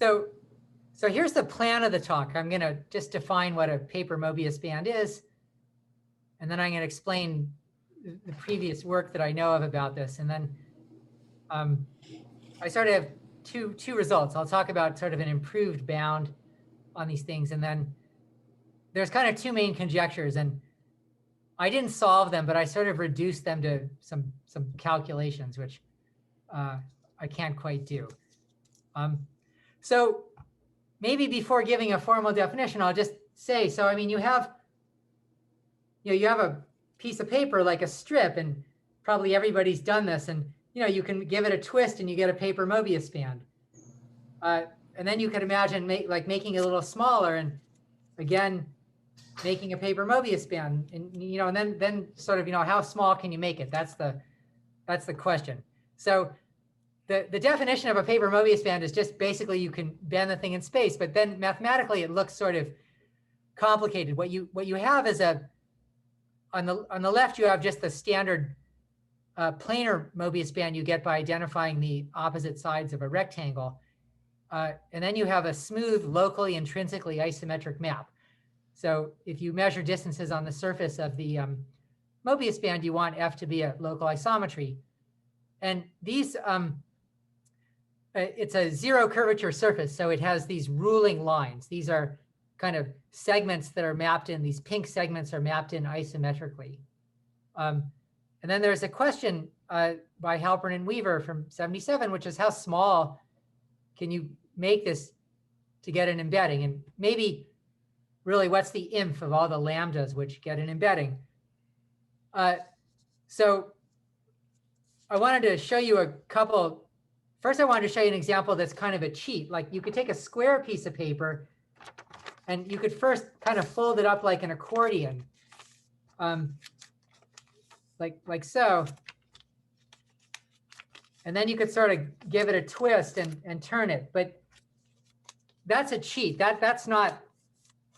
So here's the plan of the talk. I'm going to just define what a paper Moebius band is, and then I'm going to explain the previous work that I know of about this. And then I sort of have two results. I'll talk about sort of an improved bound on these things. And then there's kind of two main conjectures. And I didn't solve them, but I sort of reduced them to some calculations, which I can't quite do. So maybe before giving a formal definition, I'll just say, so I mean, you have a piece of paper like a strip, and probably everybody's done this, and you can give it a twist and you get a paper Moebius band. And then you could imagine making it a little smaller, and again, making a paper Moebius band, and and then sort of how small can you make it? That's the question. So the definition of a paper Moebius band is just basically you can bend the thing in space, but then mathematically it looks sort of complicated. What you have is on the left you have just the standard planar Moebius band you get by identifying the opposite sides of a rectangle, and then you have a smooth, locally intrinsically isometric map. So if you measure distances on the surface of the Moebius band, you want F to be a local isometry. And these, it's a zero curvature surface, so it has these ruling lines. These are kind of segments that are mapped in, these pink segments are mapped in isometrically. And then there's a question by Halpern and Weaver from '77, which is how small can you make this to get an embedding? And maybe really what's the inf of all the lambdas which get an embedding? So I wanted to show you a couple. First, I wanted to show you an example that's kind of a cheat. Like you could take a square piece of paper and you could first kind of fold it up like an accordion, like so. And then you could sort of give it a twist and turn it. But that's a cheat. That's not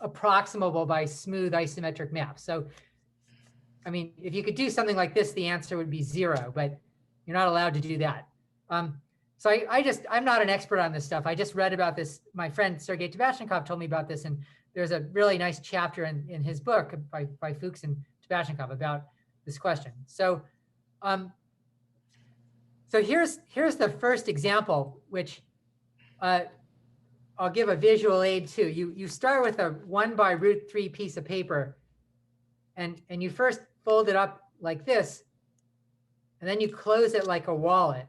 approximable by smooth isometric maps. So, I mean, if you could do something like this, the answer would be 0, but you're not allowed to do that. So I'm not an expert on this stuff. I just read about this. My friend Sergei Tabashnikov told me about this, and there's a really nice chapter in his book by Fuchs and Tabashnikov about this question. So, so here's the first example, which I'll give a visual aid to. You start with a 1/√3 piece of paper, and you first fold it up like this, and then you close it like a wallet.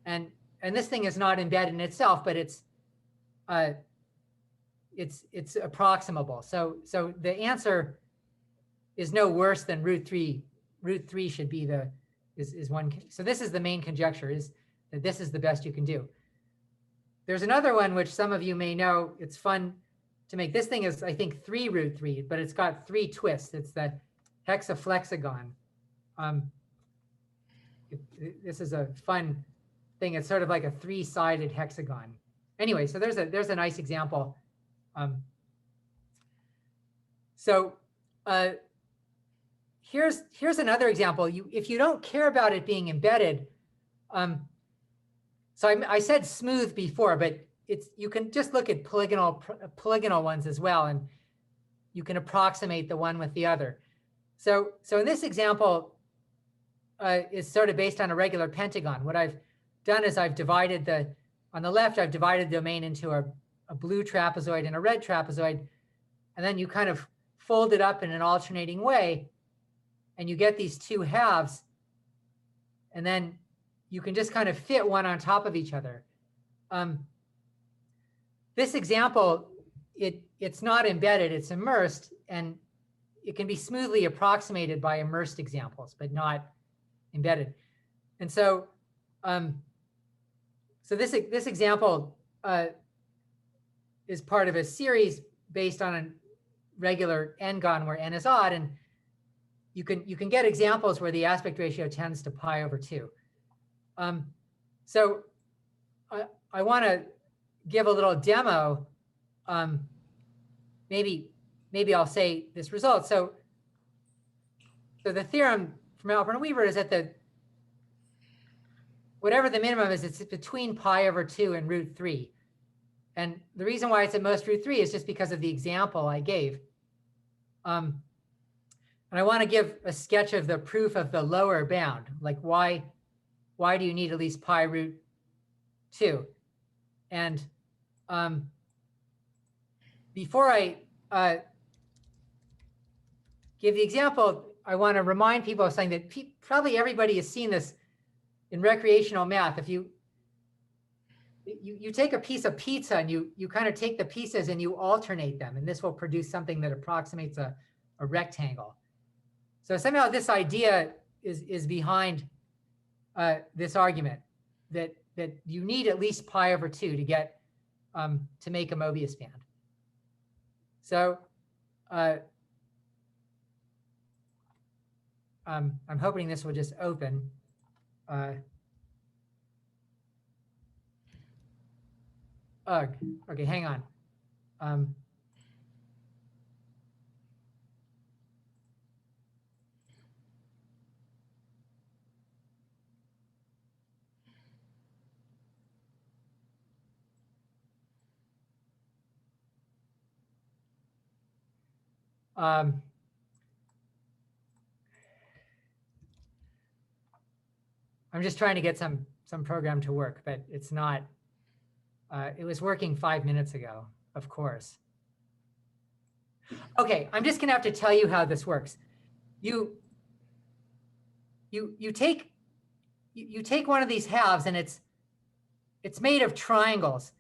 And this thing is not embedded in itself, but it's approximable. So the answer is no worse than √3. √3 should be is one. So this is the main conjecture, is that this is the best you can do. There's another one which some of you may know. It's fun to make. This thing is, I think, 3√3, but it's got 3 twists. It's the hexaflexagon. This is a fun thing. It's sort of like a 3-sided hexagon. Anyway, so there's a nice example. Here's another example. If you don't care about it being embedded, so I said smooth before, but you can just look at polygonal ones as well, and you can approximate the one with the other. So in this example is sort of based on a regular pentagon. What I've done is I've divided on the left, I've divided the domain into a blue trapezoid and a red trapezoid, and then you kind of fold it up in an alternating way, and you get these 2 halves, and then you can just kind of fit one on top of each other. This example, it's not embedded, it's immersed, and it can be smoothly approximated by immersed examples, but not embedded. And so, so this example is part of a series based on a regular n-gon where n is odd, and you can get examples where the aspect ratio tends to pi/2. So I want to give a little demo. Maybe I'll say this result. So the theorem from Halpern and Weaver is that whatever the minimum is, it's between pi/2 and √3. And the reason why it's at most root 3 is just because of the example I gave. And I want to give a sketch of the proof of the lower bound. Like why do you need at least pi root 2? And before I give the example, I want to remind people of something that probably everybody has seen this in recreational math. If you take a piece of pizza and you kind of take the pieces and you alternate them, and this will produce something that approximates a rectangle. So somehow this idea is behind this argument that you need at least pi over 2 to get to make a Moebius band. So I'm hoping this will just open. Okay, hang on. I'm just trying to get some program to work, but it's not. It was working 5 minutes ago, of course. Okay, I'm just gonna have to tell you how this works. You take one of these halves, and it's made of triangles,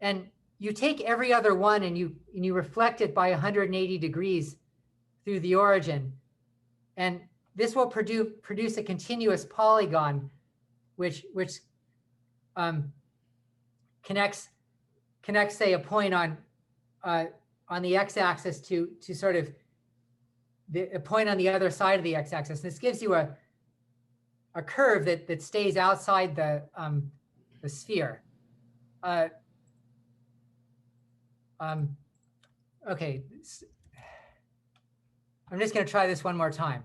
and you take every other one and you reflect it by 180 degrees through the origin, and this will produce a continuous polygon, which connects say a point on the x-axis to sort of a point on the other side of the x-axis. This gives you a curve that stays outside the sphere. Okay, I'm just going to try this one more time.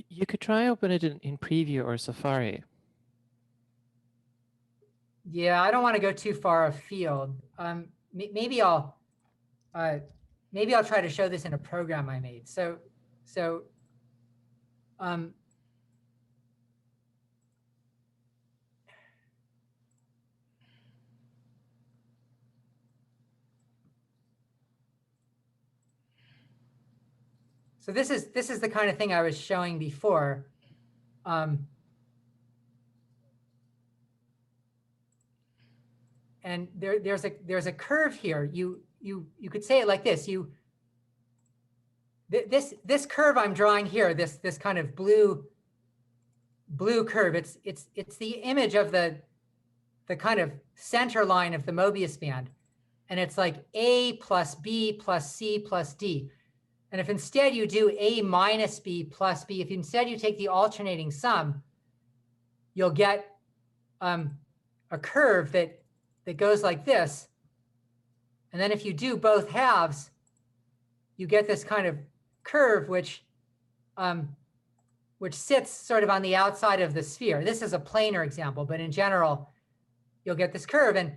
You could try open it in Preview or Safari. Yeah, I don't want to go too far afield. Maybe I'll try to show this in a program I made. So this is the kind of thing I was showing before. And there's a curve here. You could say it like this. This curve I'm drawing here, this kind of blue curve. It's the image of the kind of center line of the Moebius band, and it's like A plus B plus C plus D. And if instead you do A minus B plus B, if instead you take the alternating sum, you'll get a curve that goes like this. And then if you do both halves, you get this kind of curve which sits sort of on the outside of the sphere. This is a planar example, but in general, you'll get this curve, and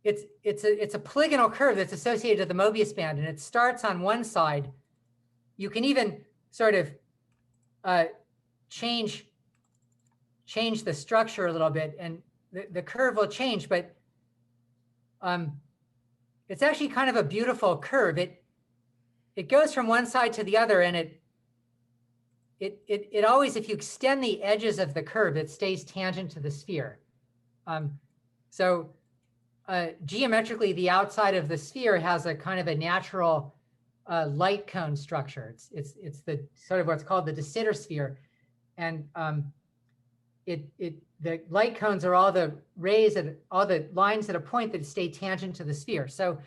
it's a polygonal curve that's associated to the Moebius band, and it starts on one side. You can even sort of change the structure a little bit, and the curve will change, but it's actually kind of a beautiful curve. It goes from one side to the other, and it always, if you extend the edges of the curve, it stays tangent to the sphere. So geometrically, the outside of the sphere has a kind of a natural light cone structure. It's the sort of what's called the de Sitter sphere, and the light cones are all the rays and all the lines at a point that stay tangent to the sphere. So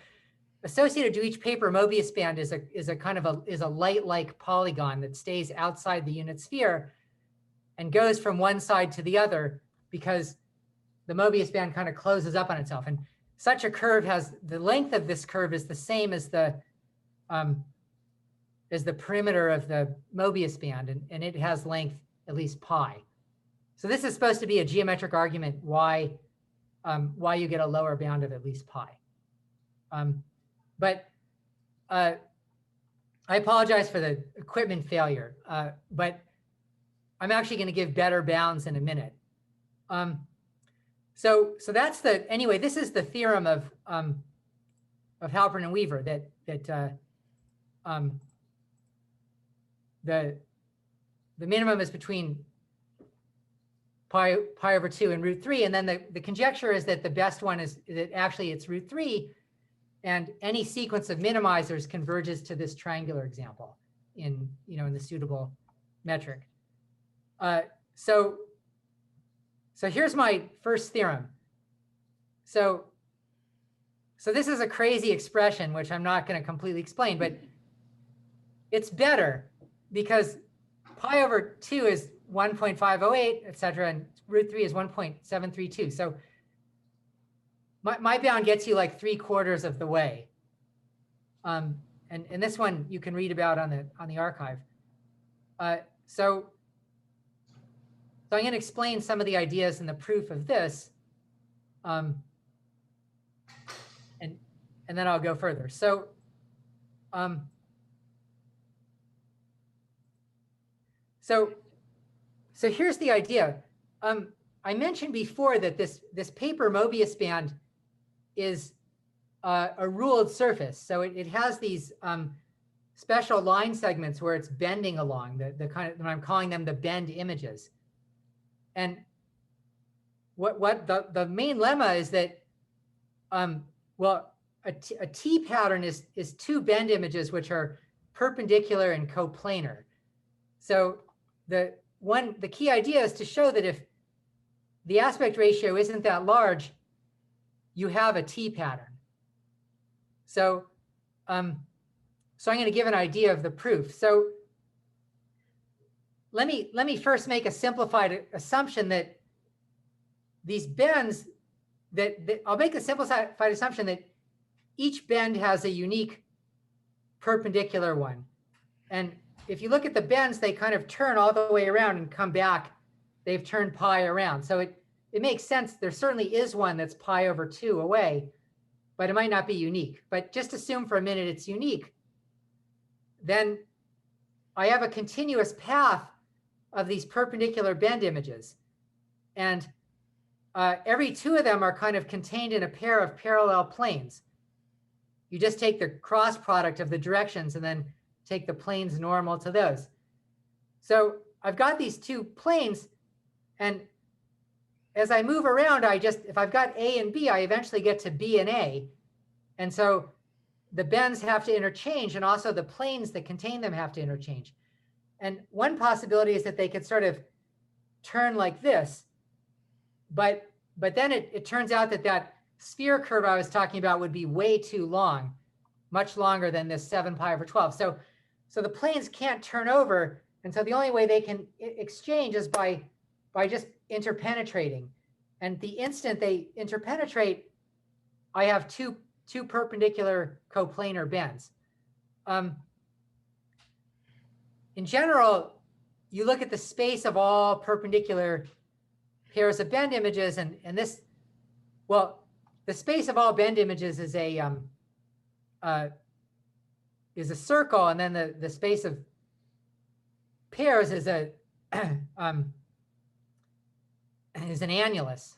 associated to each paper Moebius band is a kind of a light-like polygon that stays outside the unit sphere and goes from one side to the other because the Moebius band kind of closes up on itself. And such a curve has, the length of this curve is the same as the perimeter of the Moebius band, and it has length at least pi. So this is supposed to be a geometric argument why you get a lower bound of at least pi. But I apologize for the equipment failure, but I'm actually going to give better bounds in a minute. So that's anyway, this is the theorem of Halpern and Weaver that the minimum is between pi over 2 and √3, and then the conjecture is that the best one is that actually it's √3, and any sequence of minimizers converges to this triangular example in the suitable metric. So here's my first theorem. So this is a crazy expression, which I'm not going to completely explain, but it's better because pi over 2 is 1.508, et cetera, and √3 is 1.732. So my bound gets you like 3/4 of the way. And this one you can read about on the archive. So I'm going to explain some of the ideas in the proof of this, and then I'll go further. So here's the idea. I mentioned before that this paper Moebius band is a ruled surface. So it has these special line segments where it's bending along, the kind of, when I'm calling them the bend images. And what the main lemma is that, well, a T pattern is two bend images which are perpendicular and coplanar. So the key idea is to show that if the aspect ratio isn't that large, you have a T pattern. So I'm going to give an idea of the proof. So let me first make a simplified assumption that these bends, I'll make a simplified assumption that each bend has a unique perpendicular one. And if you look at the bends, they kind of turn all the way around and come back. They've turned pi around. So it makes sense. There certainly is one that's pi over 2 away, but it might not be unique. But just assume for a minute it's unique. Then I have a continuous path of these perpendicular bend images. And every two of them are kind of contained in a pair of parallel planes. You just take the cross product of the directions and then take the planes normal to those. So I've got these two planes, and as I move around, if I've got A and B, I eventually get to B and A. And so the bends have to interchange, and also the planes that contain them have to interchange. And one possibility is that they could sort of turn like this, but then it turns out that sphere curve I was talking about would be way too long, much longer than this 7 pi over 12. So the planes can't turn over, and so the only way they can exchange is by just interpenetrating. And the instant they interpenetrate, I have two perpendicular coplanar bends. In general, you look at the space of all perpendicular pairs of bend images, and this, well, the space of all bend images is a circle, and then the space of pairs is an annulus.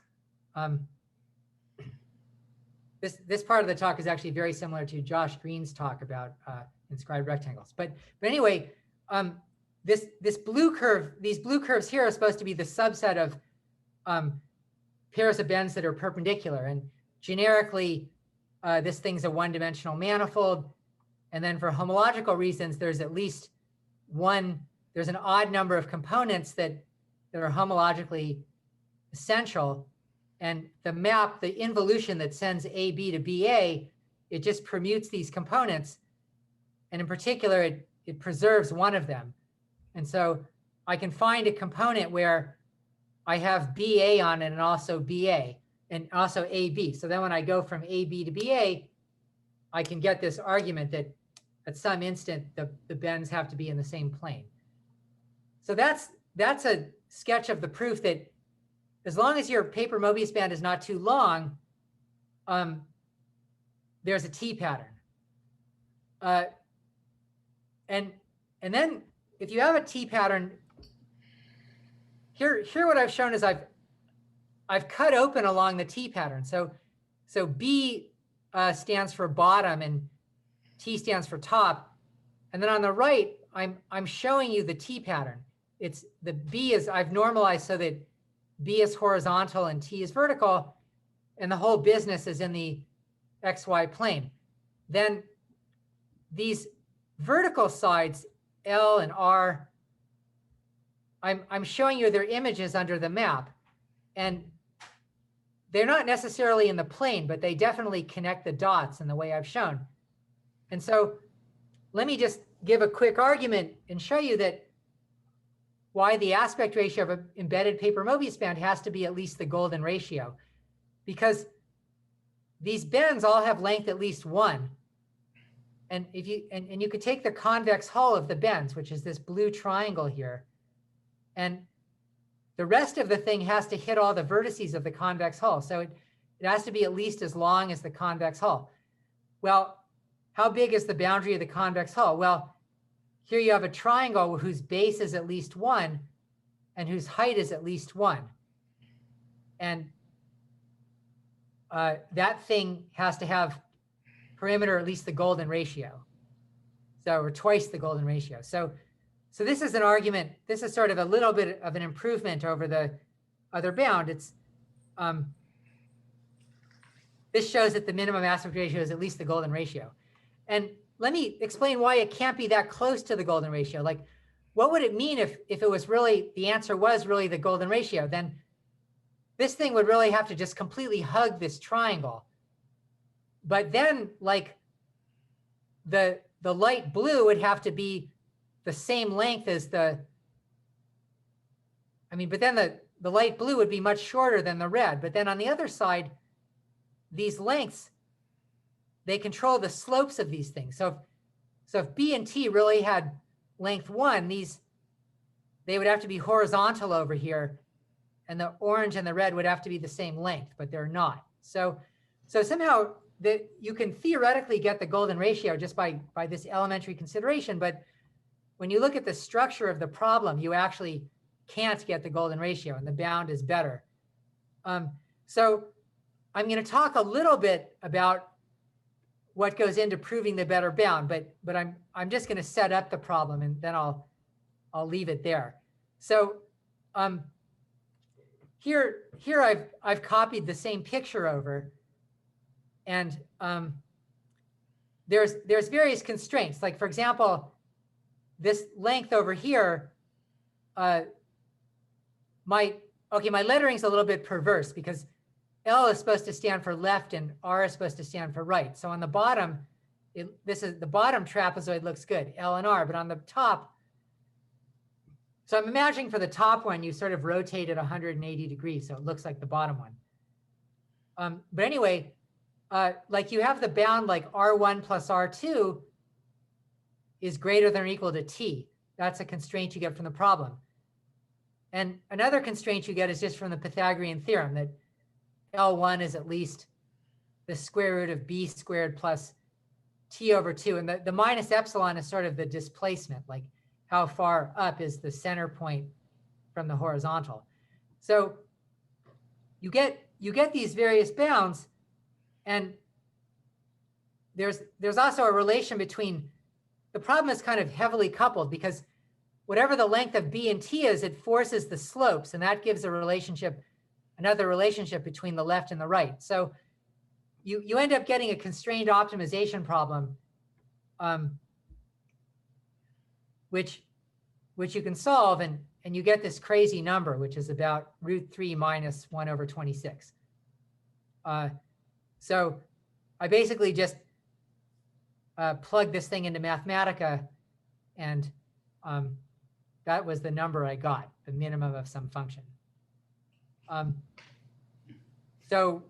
This part of the talk is actually very similar to Josh Green's talk about inscribed rectangles. But anyway, this blue curve, these blue curves here are supposed to be the subset of pairs of bends that are perpendicular. And generically, this thing's a one-dimensional manifold. And then for homological reasons, there's at least there's an odd number of components that are homologically essential. And the map, the involution that sends AB to BA, it just permutes these components. And in particular, it preserves one of them. And so I can find a component where I have BA on it and also BA and also AB. So then when I go from AB to BA, I can get this argument that at some instant, the bends have to be in the same plane. So that's a sketch of the proof that as long as your paper Moebius band is not too long, there's a T pattern. And then if you have a T pattern, here what I've shown is I've cut open along the T pattern. So B stands for bottom and T stands for top. And then on the right, I'm showing you the T pattern. It's the B is, I've normalized so that B is horizontal and T is vertical, and the whole business is in the XY plane. Then these vertical sides, L and R, I'm showing you their images under the map. And they're not necessarily in the plane, but they definitely connect the dots in the way I've shown. And so let me just give a quick argument and show you that why the aspect ratio of an embedded paper Moebius band has to be at least the golden ratio. Because these bends all have length at least 1. And if you and you could take the convex hull of the bends, which is this blue triangle here, and the rest of the thing has to hit all the vertices of the convex hull. So it has to be at least as long as the convex hull. Well, how big is the boundary of the convex hull? Well, here you have a triangle whose base is at least 1 and whose height is at least 1. And that thing has to have perimeter at least the golden ratio. So, or twice the golden ratio. So this is an argument. This is sort of a little bit of an improvement over the other bound. It's this shows that the minimum aspect ratio is at least the golden ratio. And let me explain why it can't be that close to the golden ratio. Like, what would it mean if it was really, the answer was really the golden ratio? Then this thing would really have to just completely hug this triangle. But then, like, the light blue would have to be the same length as the, but then the light blue would be much shorter than the red. But then on the other side, these lengths, they control the slopes of these things. So if B and T really had length 1, they would have to be horizontal over here, and the orange and the red would have to be the same length, but they're not. So somehow that you can theoretically get the golden ratio just by this elementary consideration, but when you look at the structure of the problem, you actually can't get the golden ratio, and the bound is better. So I'm going to talk a little bit about what goes into proving the better bound, but I'm just going to set up the problem, and then I'll leave it there. So here I've copied the same picture over, and there's various constraints. Like, for example, this length over here, my lettering's a little bit perverse because L is supposed to stand for left and R is supposed to stand for right. So on the bottom, this is the bottom trapezoid looks good, L and R, but on the top, so I'm imagining for the top one, you sort of rotate it 180 degrees, so it looks like the bottom one. But anyway, like you have the bound like R1 plus R2 is greater than or equal to T. That's a constraint you get from the problem. And another constraint you get is just from the Pythagorean theorem that L1 is at least the square root of B squared plus T over 2. And the minus epsilon is sort of the displacement, like how far up is the center point from the horizontal. So you get these various bounds, and there's also a relation between, the problem is kind of heavily coupled because whatever the length of B and T is, it forces the slopes, and that gives a relationship, another relationship between the left and the right. So you end up getting a constrained optimization problem, which you can solve, and you get this crazy number, which is about √3 minus 1 over 26. So I basically just plug this thing into Mathematica, and that was the number I got, the minimum of some function. So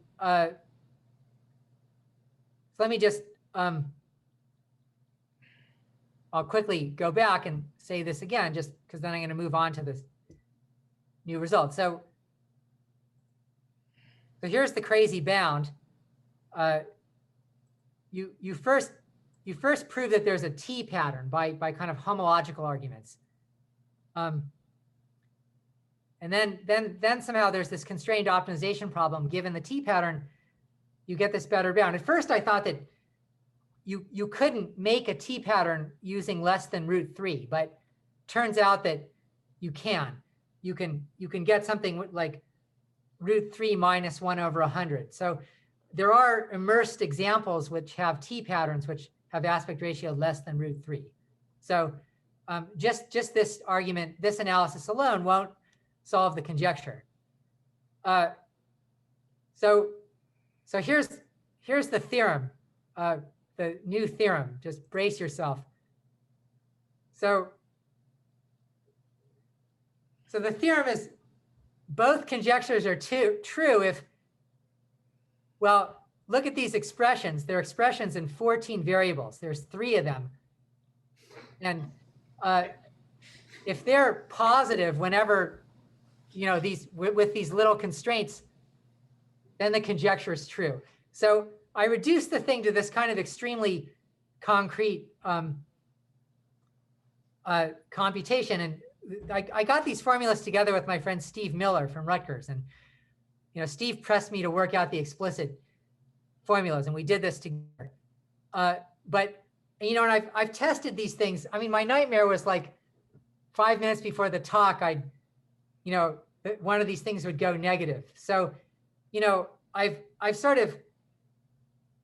let me just, I'll quickly go back and say this again, just because then I'm going to move on to this new result. So So here's the crazy bound. You first prove that there's a T pattern by kind of homological arguments. And then somehow there's this constrained optimization problem. Given the T pattern, you get this better bound. At first, I thought that you couldn't make a T pattern using less than √3, but turns out that you can. You can get something like √3 minus 1/100. So there are immersed examples which have T patterns which have aspect ratio less than √3. So just this argument, this analysis alone won't solve the conjecture. So here's the theorem, the new theorem. Just brace yourself. So the theorem is both conjectures are true if, well, look at these expressions. They're expressions in 14 variables. There's 3 of them. And if they're positive whenever, these with these little constraints, then the conjecture is true. So I reduced the thing to this kind of extremely concrete computation. And I got these formulas together with my friend Steve Miller from Rutgers. And Steve pressed me to work out the explicit formulas, and we did this together. But and I've tested these things. I mean, my nightmare was like 5 minutes before the talk, one of these things would go negative. So, I've sort of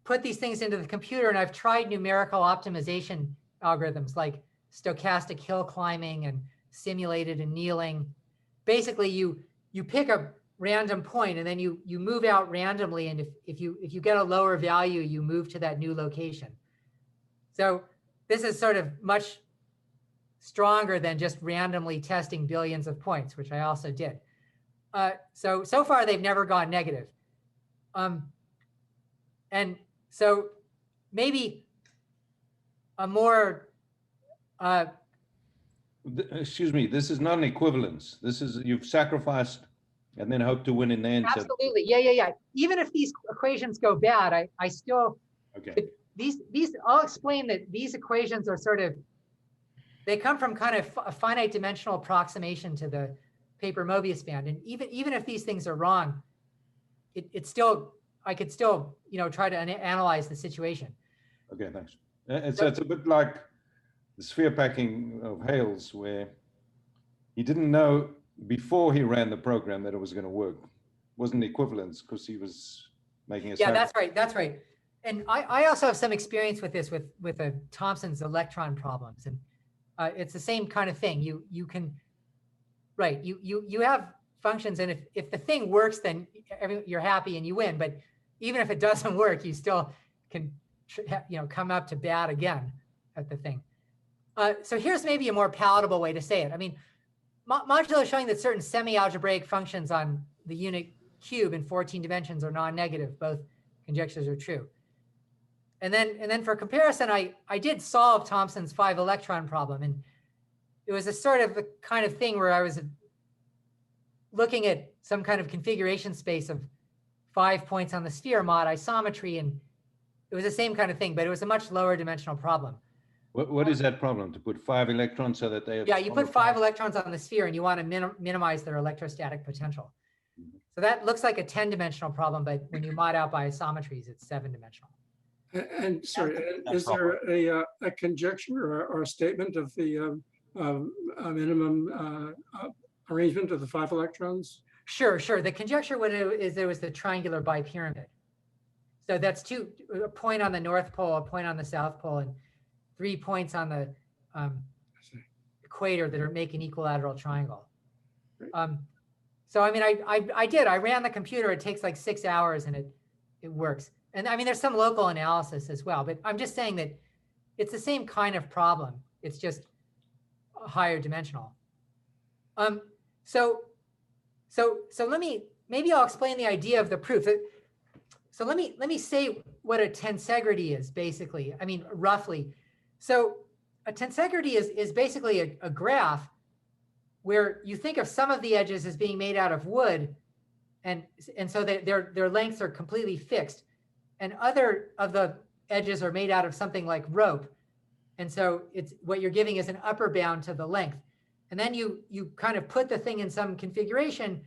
put these things into the computer, and I've tried numerical optimization algorithms like stochastic hill climbing and simulated annealing. Basically, you pick a random point and then you move out randomly, and if you get a lower value, you move to that new location. So this is sort of much stronger than just randomly testing billions of points, which I also did. So far they've never gone negative. And so maybe a more excuse me, this is not an equivalence. This is, you've sacrificed and then hope to win in the end. Absolutely. Yeah. Even if these equations go bad, I still, okay. I'll explain that these equations are sort of, they come from kind of a finite dimensional approximation to the paper Moebius band. And even if these things are wrong, it's still, I could still, try to analyze the situation. Okay, thanks. It's a bit like the sphere packing of Hales, where he didn't know before he ran the program that it was going to work. It wasn't equivalence because he was making a that's right. And I also have some experience with this with Thomson's electron problems, and it's the same kind of thing. You can, right? You have functions, and if the thing works, then you're happy and you win. But even if it doesn't work, you still can come up to bat again at the thing. So here's maybe a more palatable way to say it. I mean, modulo is showing that certain semi-algebraic functions on the unit cube in 14 dimensions are non-negative. Both conjectures are true. And then for comparison, I did solve Thomson's 5 electron problem, and it was a sort of the kind of thing where I was looking at some kind of configuration space of 5 points on the sphere mod isometry, and it was the same kind of thing, but it was a much lower dimensional problem. What is that problem? To put 5 electrons so that they have... Yeah, you put 5 electrons on the sphere and you want to minimize their electrostatic potential. So that looks like a 10-dimensional problem, but when you mod out by isometries, it's 7-dimensional. And sorry, is there a conjecture or a statement of the minimum arrangement of the 5 electrons? Sure. The conjecture is there was the triangular bipyramid. So that's a point on the North Pole, a point on the South Pole, and 3 points on the equator that make an equilateral triangle. So I mean, I ran the computer. It takes like 6 hours, and it works. And I mean, there's some local analysis as well, but I'm just saying that it's the same kind of problem. It's just higher dimensional. So maybe I'll explain the idea of the proof. So let me say what a tensegrity is basically. I mean, roughly. So a tensegrity is basically a graph where you think of some of the edges as being made out of wood, And so their lengths are completely fixed. And other of the edges are made out of something like rope. And so it's what you're giving is an upper bound to the length. And then you kind of put the thing in some configuration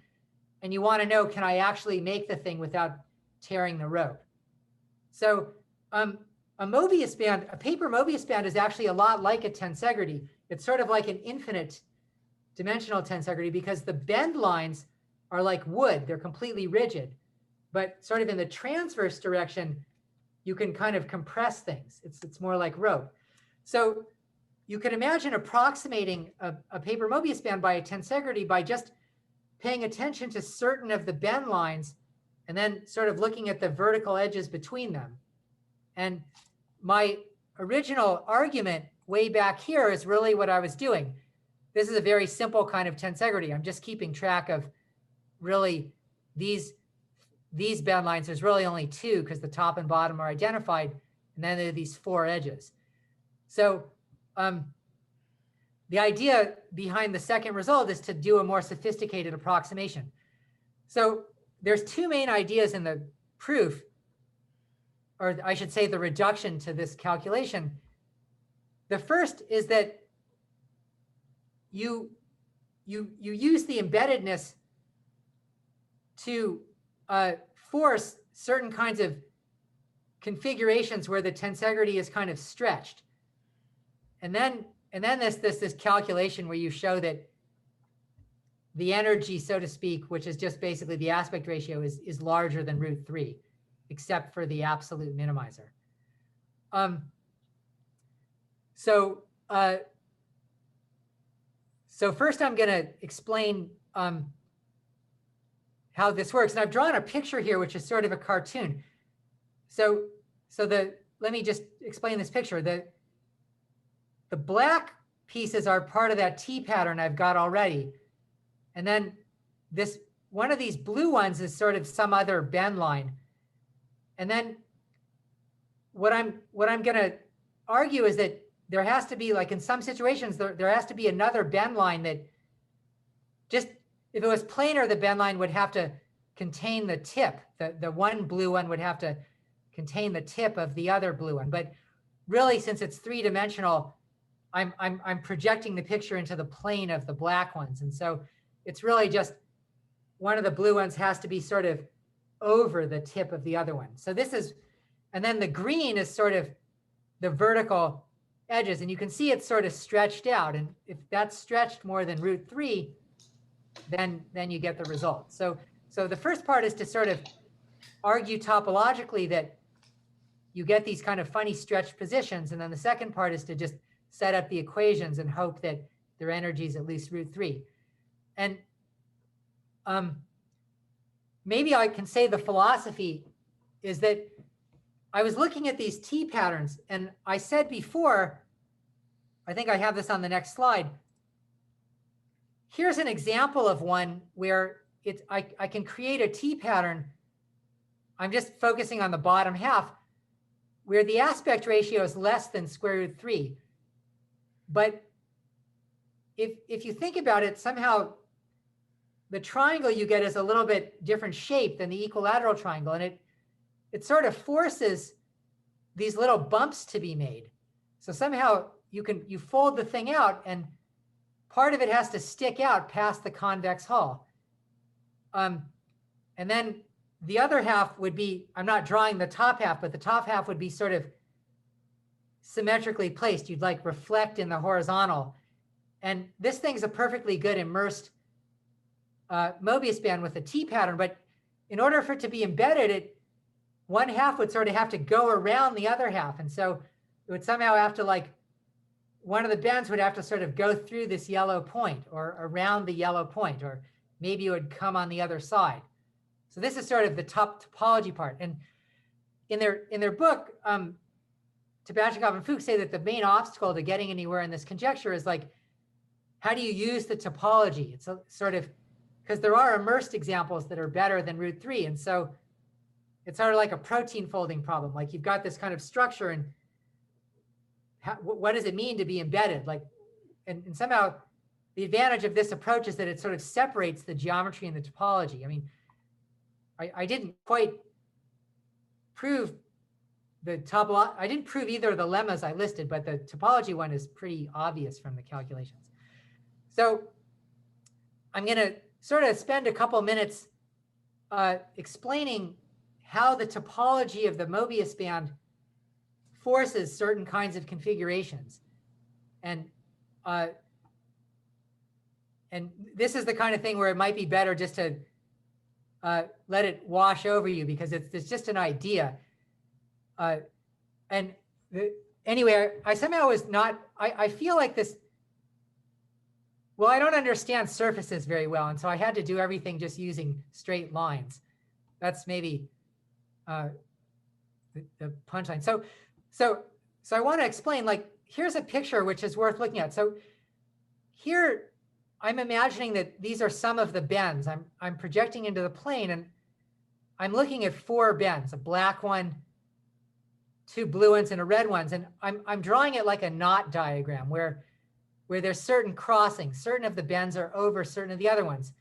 and you want to know, can I actually make the thing without tearing the rope? So a Moebius band, a paper Moebius band is actually a lot like a tensegrity. It's sort of like an infinite dimensional tensegrity because the bend lines are like wood. They're completely rigid. But sort of in the transverse direction, you can kind of compress things. It's more like rope. So you can imagine approximating a paper Moebius band by a tensegrity by just paying attention to certain of the bend lines and then sort of looking at the vertical edges between them. And my original argument way back here is really what I was doing. This is a very simple kind of tensegrity. I'm just keeping track of really these bend lines. There's really only two because the top and bottom are identified. And then there are these four edges. So the idea behind the second result is to do a more sophisticated approximation. So there's two main ideas in the proof, or I should say the reduction to this calculation. The first is that you use the embeddedness to force certain kinds of configurations where the tensegrity is kind of stretched. And then this calculation where you show that the energy, so to speak, which is just basically the aspect ratio, is larger than √3, except for the absolute minimizer. So first I'm going to explain how this works. And I've drawn a picture here, which is sort of a cartoon. So let me just explain this picture. The black pieces are part of that T pattern I've got already. And then one of these blue ones is sort of some other bend line. And then what I'm going to argue is that there has to be, like in some situations, there has to be another bend line that just, if it was planar, the bend line would have to contain the tip. The one blue one would have to contain the tip of the other blue one. But really, since it's three-dimensional, I'm projecting the picture into the plane of the black ones. And so it's really just one of the blue ones has to be sort of over the tip of the other one. So this is, and then the green is sort of the vertical edges. And you can see it's sort of stretched out. And if that's stretched more than √3, then you get the result. So the first part is to sort of argue topologically that you get these kind of funny stretched positions. And then the second part is to just set up the equations and hope that their energy is at least √3. And maybe I can say the philosophy is that I was looking at these T patterns, and I said before, I think I have this on the next slide. Here's an example of one where I can create a T pattern. I'm just focusing on the bottom half, where the aspect ratio is less than √3. But if you think about it, somehow the triangle you get is a little bit different shape than the equilateral triangle. And it sort of forces these little bumps to be made. So somehow you fold the thing out and part of it has to stick out past the convex hull. And then the other half would be, I'm not drawing the top half, but the top half would be sort of symmetrically placed. You'd like reflect in the horizontal. And this thing's a perfectly good immersed Moebius band with a T pattern. But in order for it to be embedded, one half would sort of have to go around the other half. And so it would somehow have to, like, one of the bends would have to sort of go through this yellow point or around the yellow point, or maybe it would come on the other side. So this is sort of the top topology part. And in their book, Tabachnikov and Fuchs say that the main obstacle to getting anywhere in this conjecture is, like, how do you use the topology? It's a sort of, because there are immersed examples that are better than √3. And so it's sort of like a protein folding problem. Like, you've got this kind of structure, and what does it mean to be embedded? Like, and somehow the advantage of this approach is that it sort of separates the geometry and the topology. I mean, I didn't quite prove I didn't prove either of the lemmas I listed, but the topology one is pretty obvious from the calculations. So I'm going to sort of spend a couple minutes explaining how the topology of the Moebius band forces certain kinds of configurations. And this is the kind of thing where it might be better just to let it wash over you, because it's just an idea. Anyway, I somehow was not, I feel like this, well, I don't understand surfaces very well. And so I had to do everything just using straight lines. That's maybe the punchline. So I want to explain, like, here's a picture which is worth looking at. So here, I'm imagining that these are some of the bends. I'm projecting into the plane, and I'm looking at 4 bends, a black one, 2 blue ones, and a red ones. And I'm drawing it like a knot diagram where there's certain crossings. Certain of the bends are over certain of the other ones.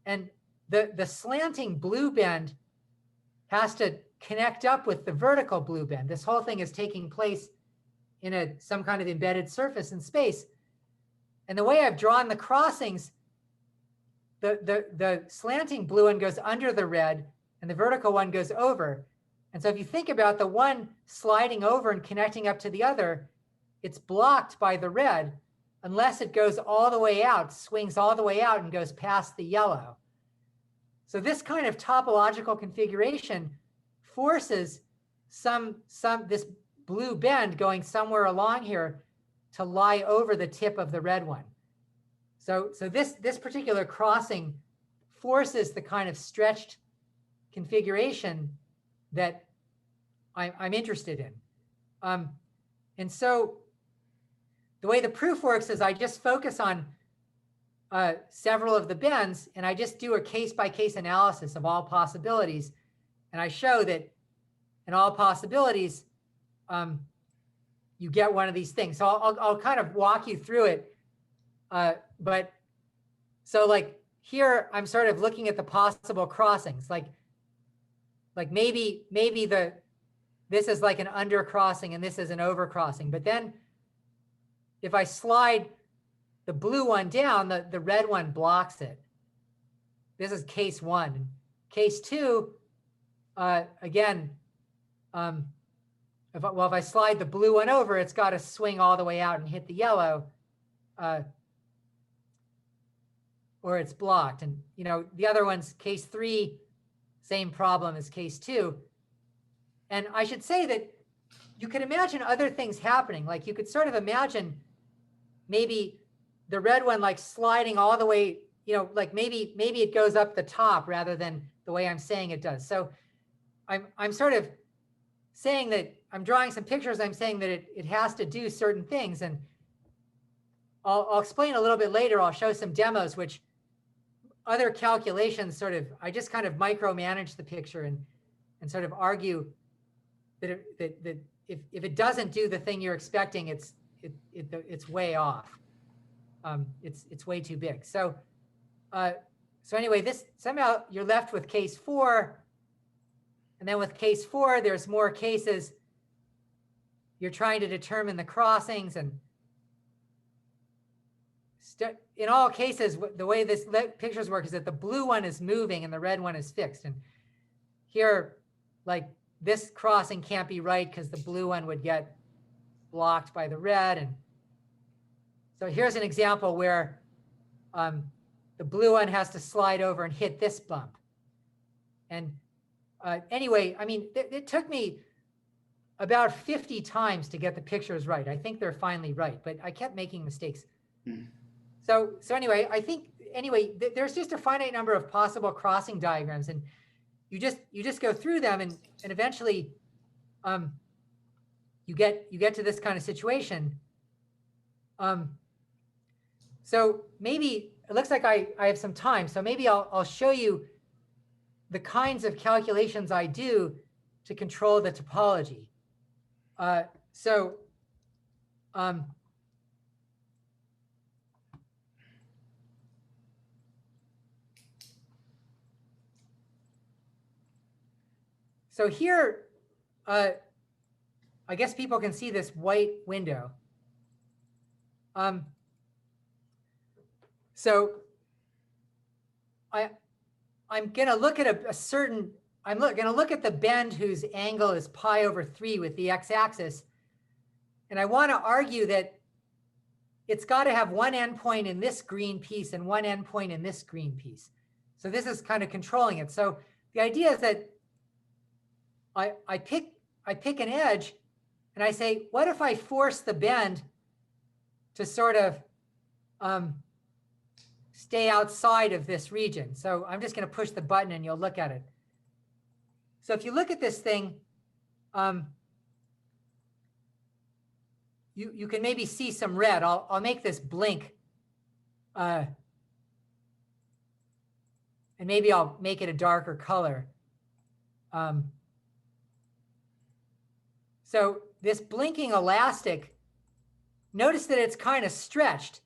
And the slanting blue bend has to connect up with the vertical blue bend. This whole thing is taking place in some kind of embedded surface in space. And the way I've drawn the crossings, the slanting blue one goes under the red, and the vertical one goes over. And so if you think about the one sliding over and connecting up to the other, it's blocked by the red unless it goes all the way out, swings all the way out and goes past the yellow. So this kind of topological configuration forces this blue bend going somewhere along here to lie over the tip of the red one. So this particular crossing forces the kind of stretched configuration that I'm interested in. And so the way the proof works is I just focus on several of the bends, and I just do a case-by-case analysis of all possibilities. And I show that in all possibilities, you get one of these things. So I'll kind of walk you through it. But so like here, I'm sort of looking at the possible crossings. Like maybe this is like an undercrossing and this is an overcrossing. But then if I slide the blue one down, the red one blocks it. This is case 1. Case 2, again, if I slide the blue one over, it's got to swing all the way out and hit the yellow, or it's blocked. And the other one's case 3, same problem as case 2. And I should say that you could imagine other things happening. Like you could sort of imagine maybe the red one like sliding all the way, like maybe it goes up the top rather than the way I'm saying it does. So I'm sort of saying that I'm drawing some pictures. I'm saying that it has to do certain things. And I'll explain a little bit later. I'll show some demos, which other calculations I just kind of micromanage the picture and sort of argue that if it doesn't do the thing you're expecting, it's way off. It's way too big. So anyway, somehow you're left with case 4. And then with case 4, there's more cases. You're trying to determine the crossings. And in all cases, the way this pictures work is that the blue one is moving and the red one is fixed. And here, like this crossing can't be right because the blue one would get blocked by the red. And so here's an example where the blue one has to slide over and hit this bump. And anyway, I mean, it took me about 50 times to get the pictures right. I think they're finally right, but I kept making mistakes. So anyway, I think there's just a finite number of possible crossing diagrams, and you just go through them, and eventually you get to this kind of situation. So maybe it looks like I have some time, so maybe I'll show you the kinds of calculations I do to control the topology. so here, I guess people can see this white window. So I'm going to look at a certain, I'm going to look at the bend whose angle is pi over 3 with the x-axis. And I want to argue that it's got to have one endpoint in this green piece and one endpoint in this green piece. So this is kind of controlling it. So the idea is that I pick an edge and I say, what if I force the bend to sort of stay outside of this region? So I'm just going to push the button and you'll look at it. So if you look at this thing, you can maybe see some red. I'll make this blink. And maybe I'll make it a darker color. So this blinking elastic, notice that it's kind of stretched.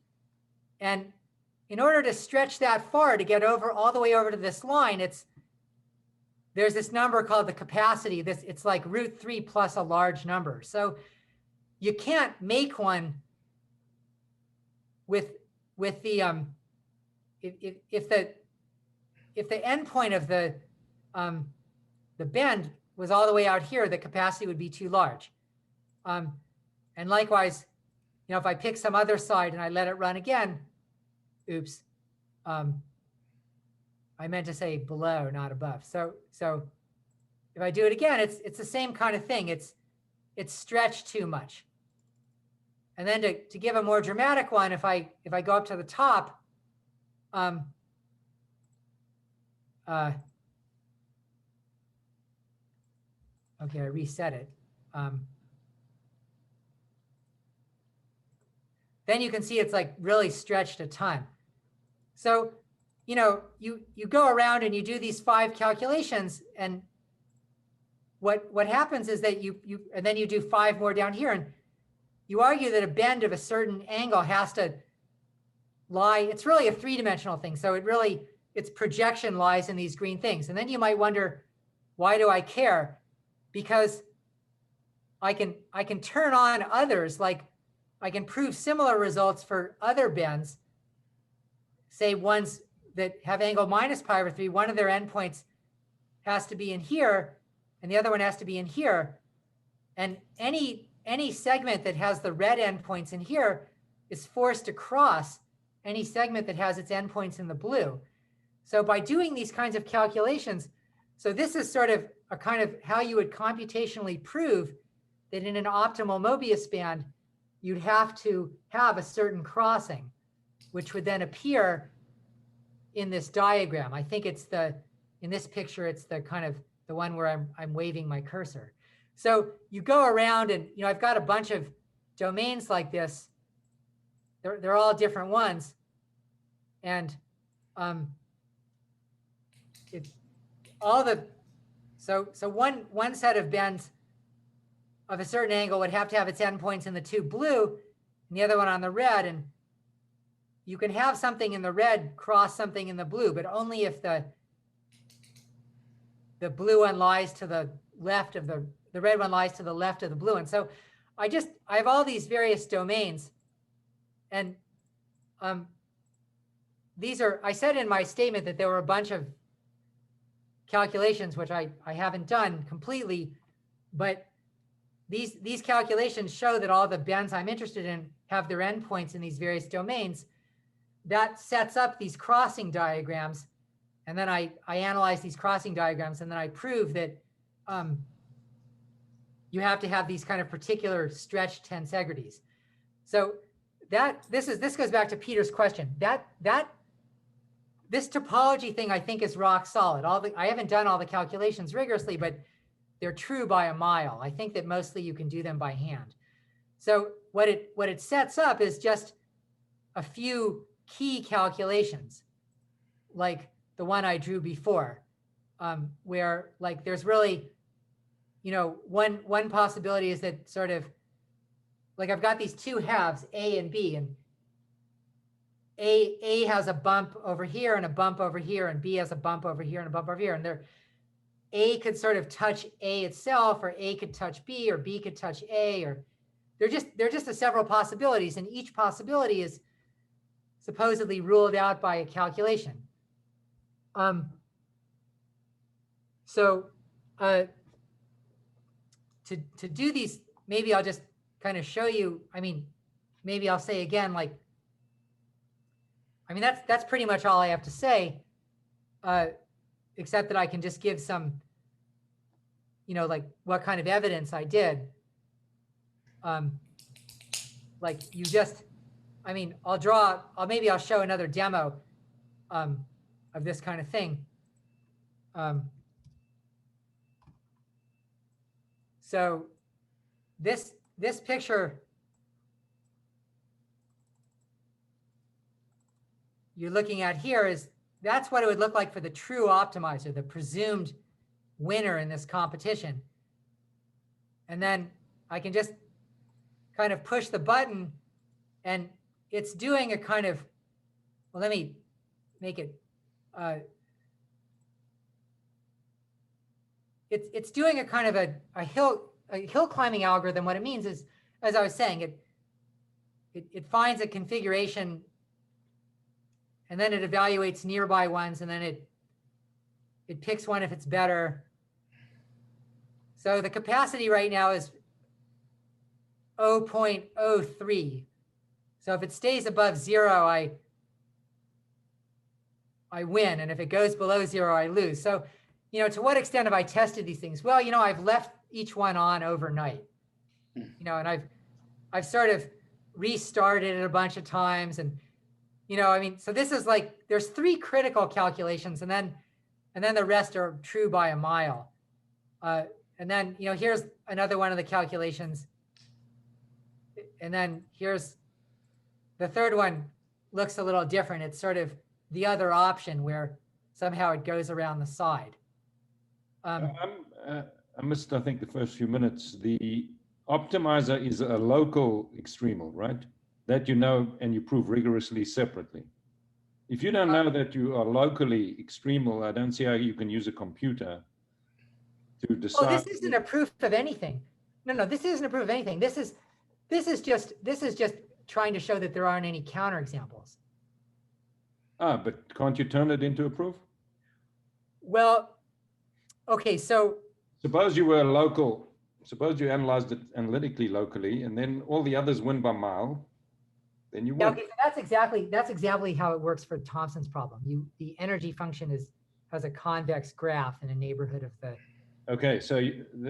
And in order to stretch that far to get over all the way over to this line, there's this number called the capacity. It's like √3 plus a large number. So you can't make one with the if the endpoint of the bend was all the way out here, the capacity would be too large. And likewise, if I pick some other side and I let it run again, oops, I meant to say below, not above. So if I do it again, it's the same kind of thing. It's stretched too much. And then to give a more dramatic one, if I go up to the top, okay, I reset it. Then you can see it's like really stretched a ton. So, you go around and you do these 5 calculations, and what happens is that and then you do 5 more down here, and you argue that a bend of a certain angle has to lie. It's really a 3-dimensional thing. So its projection lies in these green things. And then you might wonder, why do I care? Because I can turn on others, like I can prove similar results for other bends, say ones that have angle minus pi over 3, one of their endpoints has to be in here, and the other one has to be in here. And any segment that has the red endpoints in here is forced to cross any segment that has its endpoints in the blue. So by doing these kinds of calculations, so this is sort of a kind of how you would computationally prove that in an optimal Moebius band, you'd have to have a certain crossing, which would then appear in this diagram. I think it's in this picture, it's the kind of the one where I'm waving my cursor. So you go around and, I've got a bunch of domains like this. They're all different ones. And so one set of bends of a certain angle would have to have its endpoints in the 2 blue and the other one on the red. And you can have something in the red cross something in the blue, but only if the blue one lies to the left of the red one lies to the left of the blue. And so I have all these various domains, and I said in my statement that there were a bunch of calculations, which I haven't done completely, but these calculations show that all the bends I'm interested in have their endpoints in these various domains. That sets up these crossing diagrams, and then I analyze these crossing diagrams, and then I prove that you have to have these kind of particular stretched tensegrities. So this goes back to Peter's question. This topology thing I think is rock solid. I haven't done all the calculations rigorously, but they're true by a mile. I think that mostly you can do them by hand. So what it sets up is just a few key calculations, like the one I drew before, where like there's really, one possibility is that sort of like I've got these 2 halves, A and B, and A has a bump over here and a bump over here, and B has a bump over here and a bump over here, and A could sort of touch A itself, or A could touch B, or B could touch A, or they're just several possibilities, and each possibility is supposedly ruled out by a calculation. So to do these, maybe I'll just kind of show you. I mean, maybe I'll say again, like, I mean, that's pretty much all I have to say, except that I can just give some, you know, like what kind of evidence I did. Like you just, I mean, maybe I'll show another demo of this kind of thing. So this picture you're looking at here that's what it would look like for the true optimizer, the presumed winner in this competition. And then I can just kind of push the button, and it's doing a kind of, well, let me make it, it's doing a kind of a hill climbing algorithm. What it means is, as I was saying, it finds a configuration, and then it evaluates nearby ones, and then it picks one if it's better. So the capacity right now is 0.03. So if it stays above 0, I win, and if it goes below 0, I lose. So, you know, to what extent have I tested these things? Well, you know, I've left each one on overnight, you know, and I've sort of restarted it a bunch of times, and, you know, I mean, so this is like, there's 3 critical calculations, and then the rest are true by a mile. And then, you know, here's another one of the calculations. And then here's the third one, looks a little different. It's sort of the other option where somehow it goes around the side. I missed, I think, the first few minutes. The optimizer is a local extremal, right? That you know and you prove rigorously separately. If you don't know that you are locally extremal, I don't see how you can use a computer to decide. Oh, this isn't a proof of anything. No, this isn't a proof of anything. This is just trying to show that there aren't any counterexamples. But can't you turn it into a proof? Well, okay, so suppose you were local. Suppose you analyzed it analytically locally, and then all the others win by mile. Then you win. Yeah, okay, so that's exactly how it works for Thompson's problem. The energy function has a convex graph in a neighborhood of the. Okay, so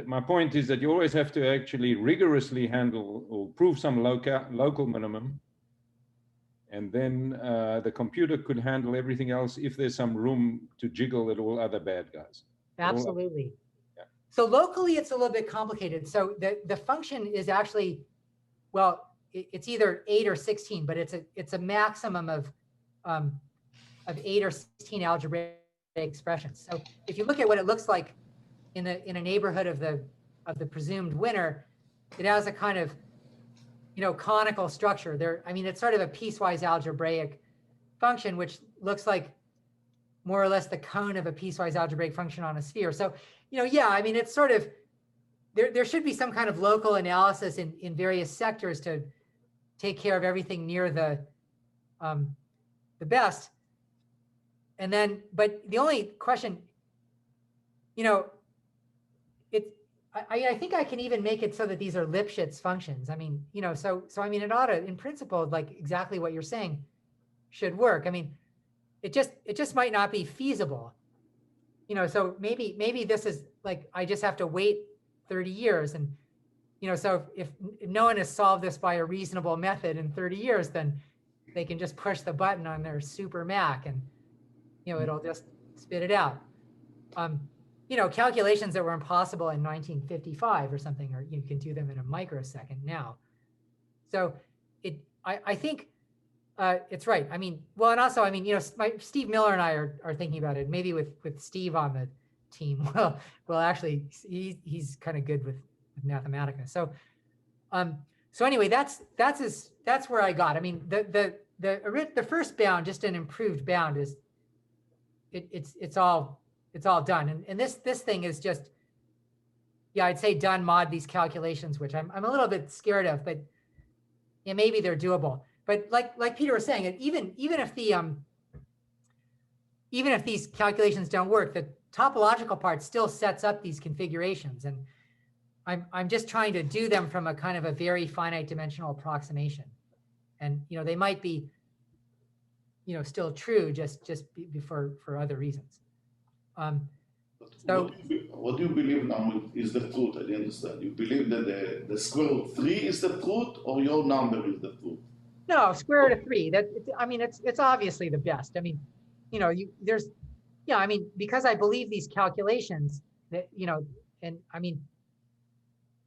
my point is that you always have to actually rigorously handle or prove some local minimum, and then the computer could handle everything else if there's some room to jiggle at all other bad guys. Absolutely. Yeah. So locally, it's a little bit complicated. So the function is actually, well, it's either 8 or 16, but it's a maximum of 8 or 16 algebraic expressions. So if you look at what it looks like in a neighborhood of the presumed winner, it has a kind of, you know, conical structure there. I mean, it's sort of a piecewise algebraic function, which looks like more or less the cone of a piecewise algebraic function on a sphere. So, you know, yeah, I mean, it's sort of, there should be some kind of local analysis in various sectors to take care of everything near the best. And then, but the only question, you know, I think I can even make it so that these are Lipschitz functions. I mean, you know, so I mean, it ought to, in principle, like exactly what you're saying should work. I mean, it just might not be feasible, you know. So maybe this is like, I just have to wait 30 years, and, you know, so if no one has solved this by a reasonable method in 30 years, then they can just push the button on their super Mac, and, you know, it'll just spit it out. You know, calculations that were impossible in 1955 or something, or you can do them in a microsecond now. So I think it's right. I mean, well, and also, I mean, you know, Steve Miller and I are thinking about it, maybe with Steve on the team. Well, actually, he's kind of good with Mathematica. So anyway, that's where I got. I mean, the first bound, just an improved bound, is it's all it's all done. And this thing is just, yeah, I'd say done mod these calculations, which I'm a little bit scared of, but yeah, maybe they're doable. But like Peter was saying, even if these calculations don't work, the topological part still sets up these configurations, and I'm just trying to do them from a kind of a very finite dimensional approximation, and they might be still true just for other reasons. So what do you believe now is the truth? I didn't understand. You believe that the square root of 3 is the truth, or your number is the truth? no, square root of 3. It's obviously the best. I mean, because I believe these calculations that and I mean,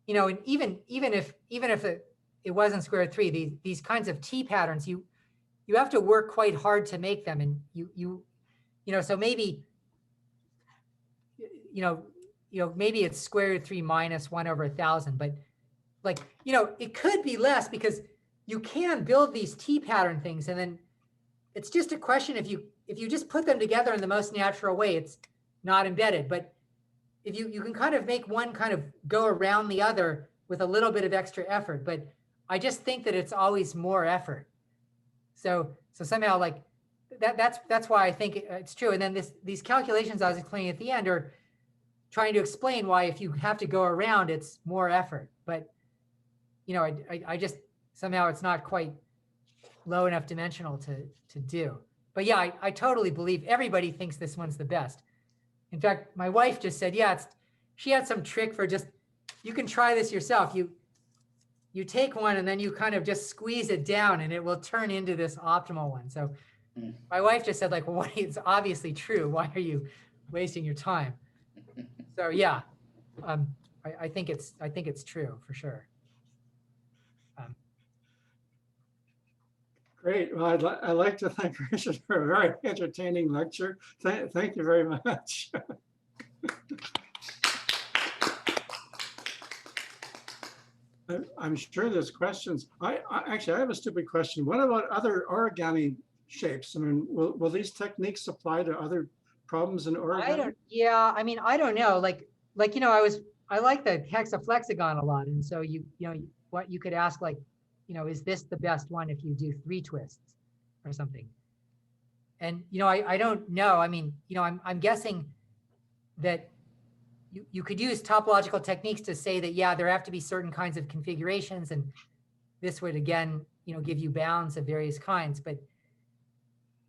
and even if it wasn't square root of 3, these kinds of T patterns, you have to work quite hard to make them, and so maybe maybe it's square root of 3 minus 1 over 1,000, but it could be less, because you can build these T pattern things, and then it's just a question if you just put them together in the most natural way, it's not embedded. But if you can kind of make one kind of go around the other with a little bit of extra effort, but I just think that it's always more effort. So somehow that's why I think it's true. And then these calculations I was explaining at the end are trying to explain why if you have to go around, it's more effort. But I just somehow it's not quite low enough dimensional to do. But yeah, I totally believe everybody thinks this one's the best. In fact, my wife just said, yeah, she had some trick for you can try this yourself. You take one and then you kind of just squeeze it down and it will turn into this optimal one. So my wife just said, well, it's obviously true. Why are you wasting your time? So yeah, I think it's true for sure. Great. Well, I'd like to thank Richard for a very entertaining lecture. Thank you very much. I'm sure there's questions. Actually, I have a stupid question. What about other origami shapes? I mean, will these techniques apply to other problems in origami? I don't know. I like the hexaflexagon a lot, and so what you could ask, is this the best one if you do 3 twists or something? And I don't know. I mean, I'm guessing that you could use topological techniques to say that, yeah, there have to be certain kinds of configurations, and this would again, give you bounds of various kinds. But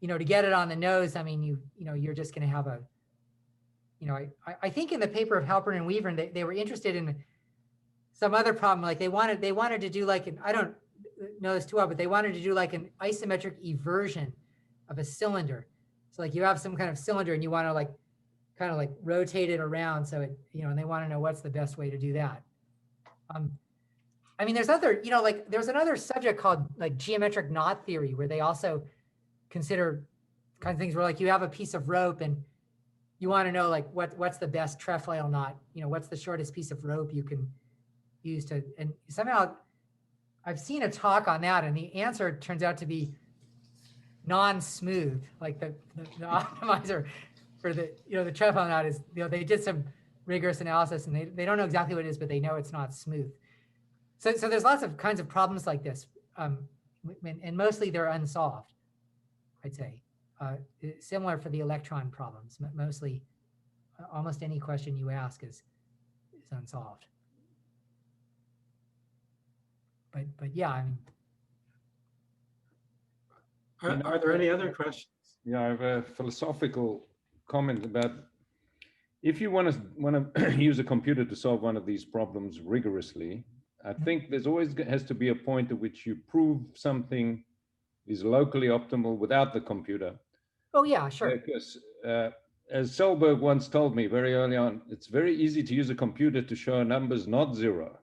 to get it on the nose, I mean, you're just going to have I think in the paper of Halpern and Weaver, they were interested in some other problem. Like they wanted to do I don't know this too well, but they wanted to do an isometric eversion of a cylinder. So you have some kind of cylinder and you want to kind of rotate it around. So it, and they want to know what's the best way to do that. I mean, there's other, there's another subject called geometric knot theory, where they also consider kind of things where you have a piece of rope and you want to know what's the best trefoil knot, what's the shortest piece of rope you can use to, and somehow I've seen a talk on that, and the answer turns out to be non-smooth. The optimizer for the the trefoil knot is, they did some rigorous analysis and they don't know exactly what it is, but they know it's not smooth. So there's lots of kinds of problems like this, and mostly they're unsolved, I'd say. Similar for the electron problems. Mostly, almost any question you ask is unsolved. But yeah, I mean. Are there any other questions? Yeah, I have a philosophical comment about if you want to use a computer to solve one of these problems rigorously. I think there's always has to be a point at which you prove something is locally optimal without the computer. Oh yeah, sure. Because as Selberg once told me very early on, it's very easy to use a computer to show numbers not 0.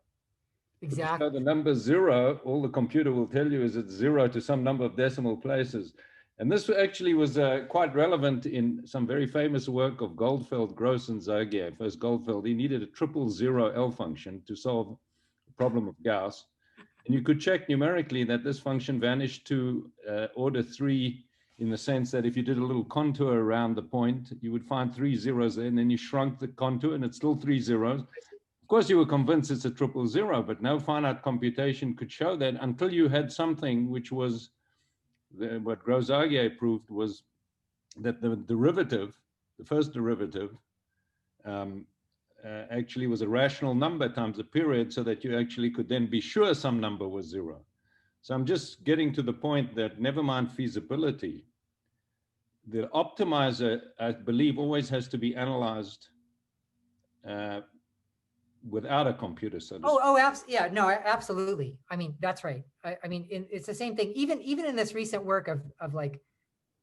Exactly. So the number 0, all the computer will tell you is it's 0 to some number of decimal places. And this actually was quite relevant in some very famous work of Goldfeld, Gross, and Zagier. First Goldfeld, he needed a 000 L function to solve the problem of Gauss. And you could check numerically that this function vanished to order 3 in the sense that if you did a little contour around the point, you would find 3 zeros there, and then you shrunk the contour and it's still 3 zeros. Of course, you were convinced it's a 000, but no finite computation could show that until you had something which was what Gros-Argier proved was that the derivative, the first derivative, actually was a rational number times a period, so that you actually could then be sure some number was 0. So I'm just getting to the point that never mind feasibility, the optimizer, I believe, always has to be analyzed without a computer. So yeah, no, absolutely. I mean, that's right. I mean, it's the same thing. Even in this recent work of like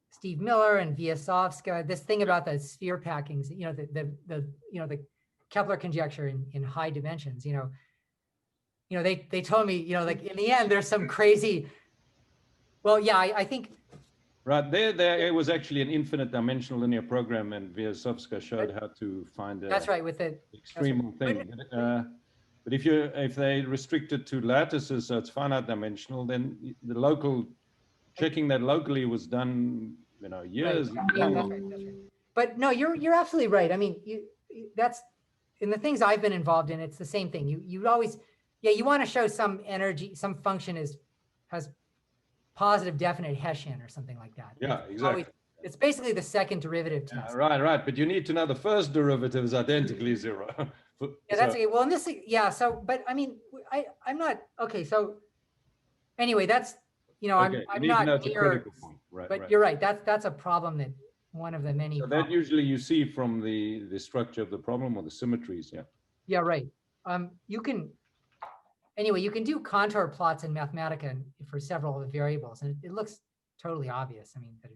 Steve Miller and Vyazovska, this thing about the sphere packings, you know, the Kepler conjecture in high dimensions, you know, they told me, you know, like in the end, there's some crazy, well, yeah, I think. Right, there it was actually an infinite dimensional linear program, and Vyazovska showed how to find a that's right, with the extreme thing. But if they restrict it to lattices, so it's finite dimensional, then the local checking that locally was done, you know, years. Right. Yeah, that's right. But no, you're absolutely right. I mean, that's in the things I've been involved in. It's the same thing. You always, yeah, you want to show some energy, some function has positive definite Hessian or something like that. Yeah, exactly. It's basically the second derivative test. Right. But you need to know the first derivative is identically 0. Yeah, that's okay. Well, in this, yeah. So, but I mean, I'm not okay. So, anyway, that's, you know, okay. I'm not near. Right, but you're right. That's a problem that one of the many. So that usually you see from the structure of the problem or the symmetries. Yeah. Yeah. Right. You can. Anyway, you can do contour plots in Mathematica for several of the variables, and it looks totally obvious. I mean, that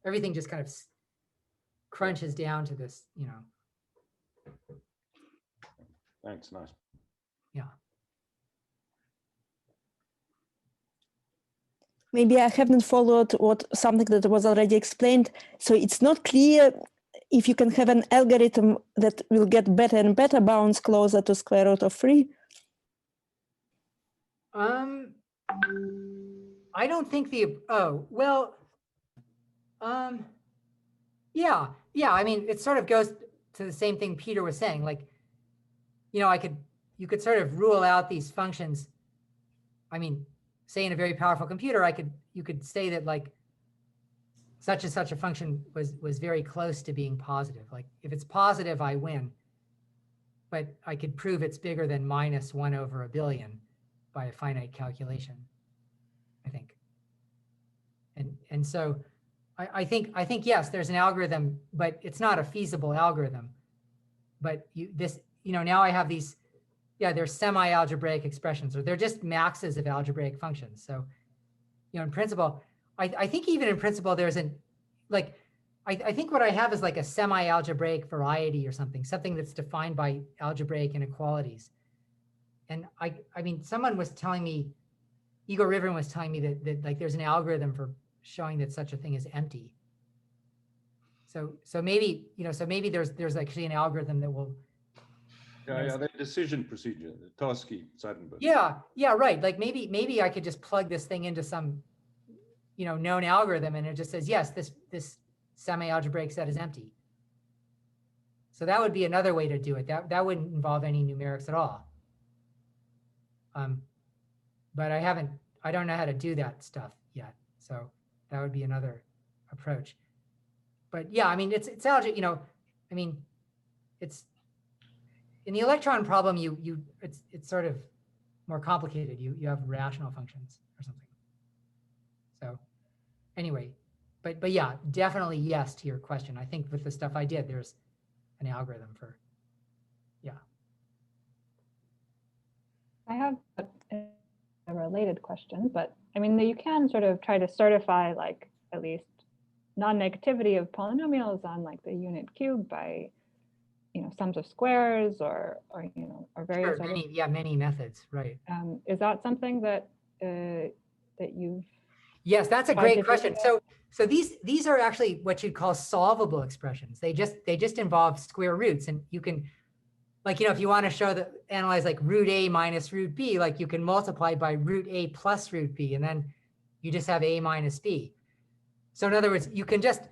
everything just kind of crunches down to this, you know. Thanks, nice. Yeah. Maybe I haven't followed something that was already explained. So it's not clear if you can have an algorithm that will get better and better bounds closer to square root of 3. I don't think yeah. I mean, it sort of goes to the same thing Peter was saying. Like, you know, you could sort of rule out these functions. I mean, say in a very powerful computer, you could say that like such and such a function was very close to being positive. Like if it's positive, I win. But I could prove it's bigger than -1/1,000,000,000 by a finite calculation, I think. And so I think yes, there's an algorithm, but it's not a feasible algorithm. But now I have these, yeah, they're semi-algebraic expressions, or they're just maxes of algebraic functions. So, you know, in principle, I think even in principle, there's I think what I have is like a semi-algebraic variety or something that's defined by algebraic inequalities. And I mean, someone was telling me, Igor Rivrin was telling me that like there's an algorithm for showing that such a thing is empty. So maybe, you know, there's actually an algorithm that will. Yeah, the decision procedure, the Tarski, Seidenberg. Yeah, right. Like maybe I could just plug this thing into some, you know, known algorithm, and it just says, yes, this semi-algebraic set is empty. So that would be another way to do it. That wouldn't involve any numerics at all. But I don't know how to do that stuff yet. So that would be another approach. But yeah, I mean, it's algebra, you know, I mean, it's in the electron problem, it's sort of more complicated. You have rational functions or something. So anyway, but yeah, definitely yes to your question. I think with the stuff I did, there's an algorithm for, yeah. I have a related question, but I mean, you can sort of try to certify like at least non-negativity of polynomials on like the unit cube by, you know, sums of squares or you know, or various sure, many methods, right? Is that something that that you've? Yes, that's a great question. So these are actually what you'd call solvable expressions. They just involve square roots, and you can, like, you know, if you want to analyze like root a minus root b, like you can multiply by root a plus root b, and then you just have a minus b. So in other words, you can just,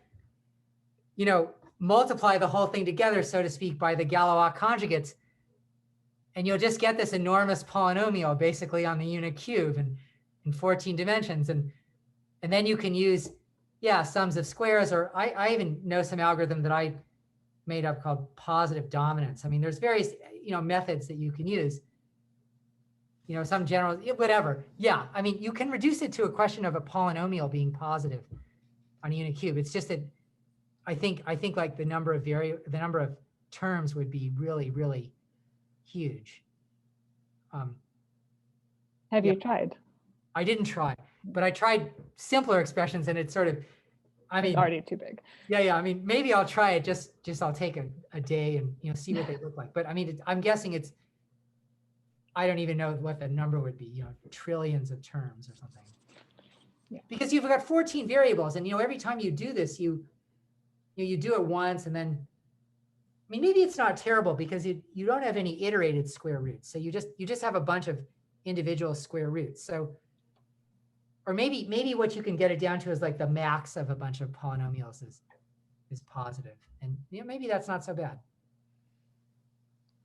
you know, multiply the whole thing together, so to speak, by the Galois conjugates, and you'll just get this enormous polynomial basically on the unit cube and in 14 dimensions. And then you can use, yeah, sums of squares, or I even know some algorithm that I made up called positive dominance. I mean, there's various, you know, methods that you can use, you know, some general, whatever. Yeah, I mean, you can reduce it to a question of a polynomial being positive on a unit cube. It's just that I think like the number of terms would be really, really huge. Have yeah. you tried? I didn't try, but I tried simpler expressions, and it's sort of, I mean, It's already too big. yeah. I mean, maybe I'll try it. Just I'll take a day and, you know, see what they look like. But I mean, I'm guessing it's, I don't even know what the number would be. You know, trillions of terms or something. Yeah. Because you've got 14 variables, and, you know, every time you do this, you do it once, and then, I mean, maybe it's not terrible because you don't have any iterated square roots. So you just have a bunch of individual square roots. So, or maybe what you can get it down to is like the max of a bunch of polynomials is positive, and, you know, maybe that's not so bad.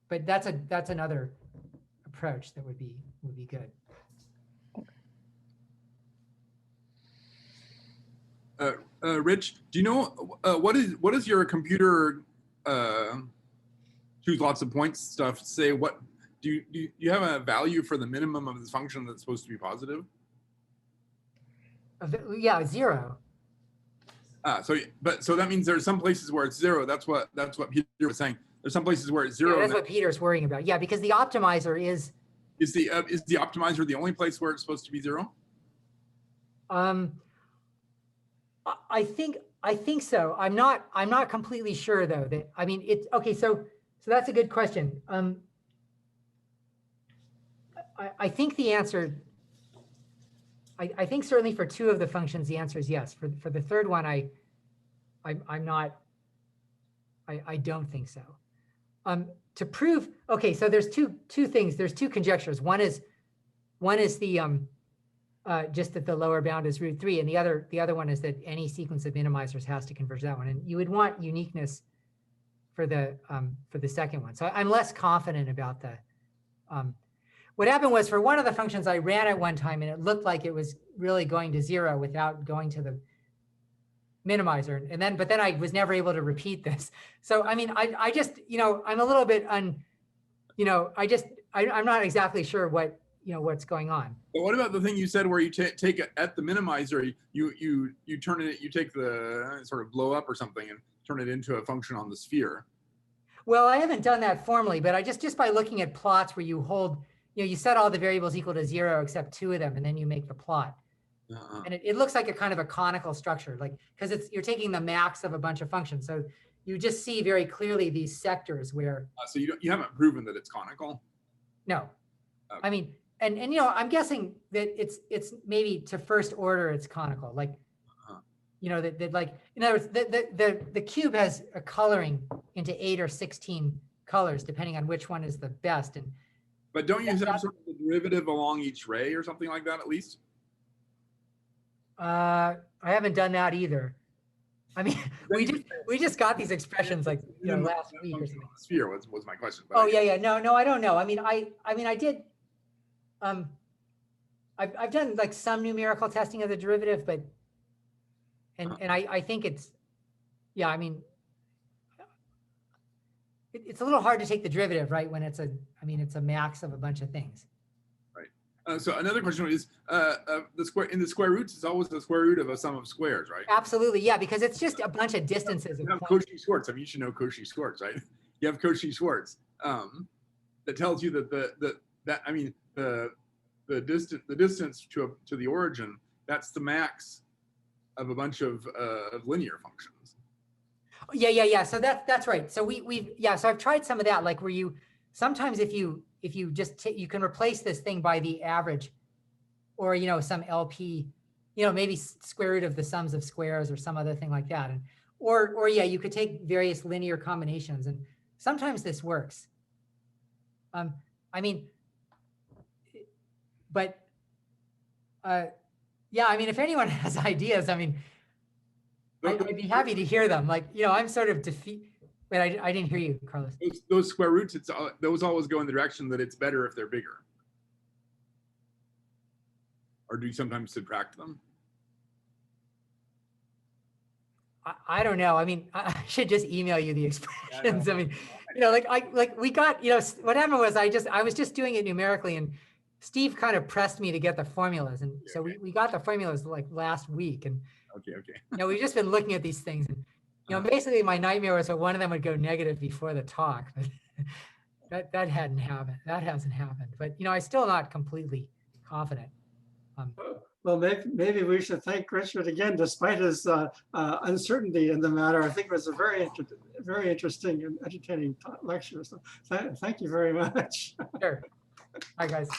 But that's another approach that would be good. Rich, do you know what is your computer choose lots of points stuff say? What do you have a value for the minimum of this function that's supposed to be positive? Yeah, 0. So that means there's some places where it's 0. That's what Peter was saying. There's some places where it's 0. Yeah, that's what Peter's worrying about. Yeah, because the optimizer is the optimizer the only place where it's supposed to be 0? I think so. I'm not completely sure though. That, I mean, it's okay. So that's a good question. I think the answer. I think certainly for 2 of the functions, the answer is yes. For the third one, I'm not. I don't think so. To prove, okay, so there's two things. There's 2 conjectures. One is the just that the lower bound is √3, and the other one is that any sequence of minimizers has to converge that one. And you would want uniqueness for the second one. So I'm less confident about the. What happened was, for one of the functions I ran at one time, and it looked like it was really going to 0 without going to the minimizer, but then I was never able to repeat this. So I mean, I just, you know, I'm a little bit I'm not exactly sure what, you know, what's going on. But what about the thing you said where you take it at the minimizer, you turn it, you take the sort of blow up or something and turn it into a function on the sphere? Well, I haven't done that formally, but I just by looking at plots where you hold, you know, you set all the variables equal to 0 except 2 of them, and then you make the plot. And it looks like a kind of a conical structure, like, because you're taking the max of a bunch of functions. So you just see very clearly these sectors where. So you haven't proven that it's conical? No. Okay. I mean, and you know, I'm guessing that it's maybe to first order it's conical, like, you know, that like, in other words, the cube has a coloring into 8 or 16 colors, depending on which one is the best. But don't you have sort of a derivative along each ray or something like that, at least? I haven't done that either. I mean, we just got these expressions like, you know, last week or something. Sphere was my question. Oh yeah. No, I don't know. I mean, I did. I've done like some numerical testing of the derivative, but and I think it's, yeah. I mean, it's a little hard to take the derivative, right? When it's a max of a bunch of things. Right. So another question is, the square roots is always the square root of a sum of squares, right? Absolutely, yeah, because it's just a bunch of distances. You have Cauchy-Schwartz. I mean, you should know Cauchy-Schwartz, right? You have Cauchy-Schwartz that tells you that the distance to the origin, that's the max of a bunch of linear functions. Yeah. So that's right. So so I've tried some of that, like where you sometimes if you just you can replace this thing by the average, or, you know, some LP, you know, maybe square root of the sums of squares or some other thing like that, and or yeah, you could take various linear combinations, and sometimes this works. I mean, but yeah, I mean, if anyone has ideas, I mean, I'd be happy to hear them. Like, you know, I'm sort of Wait, I didn't hear you, Carlos. Those square roots, those always go in the direction that it's better if they're bigger. Or do you sometimes subtract them? I don't know. I mean, I should just email you the expressions. I mean, you know, like we got, you know, what happened was I was just doing it numerically, and Steve kind of pressed me to get the formulas. And so we got the formulas like last week. And, okay. you know, we've just been looking at these things. And, you know, basically my nightmare was that one of them would go negative before the talk. But that hadn't happened. That hasn't happened. But, you know, I'm still not completely confident. Well, maybe we should thank Richard again, despite his uncertainty in the matter. I think it was a very interesting and entertaining lecture. So thank you very much. Sure. Bye, guys.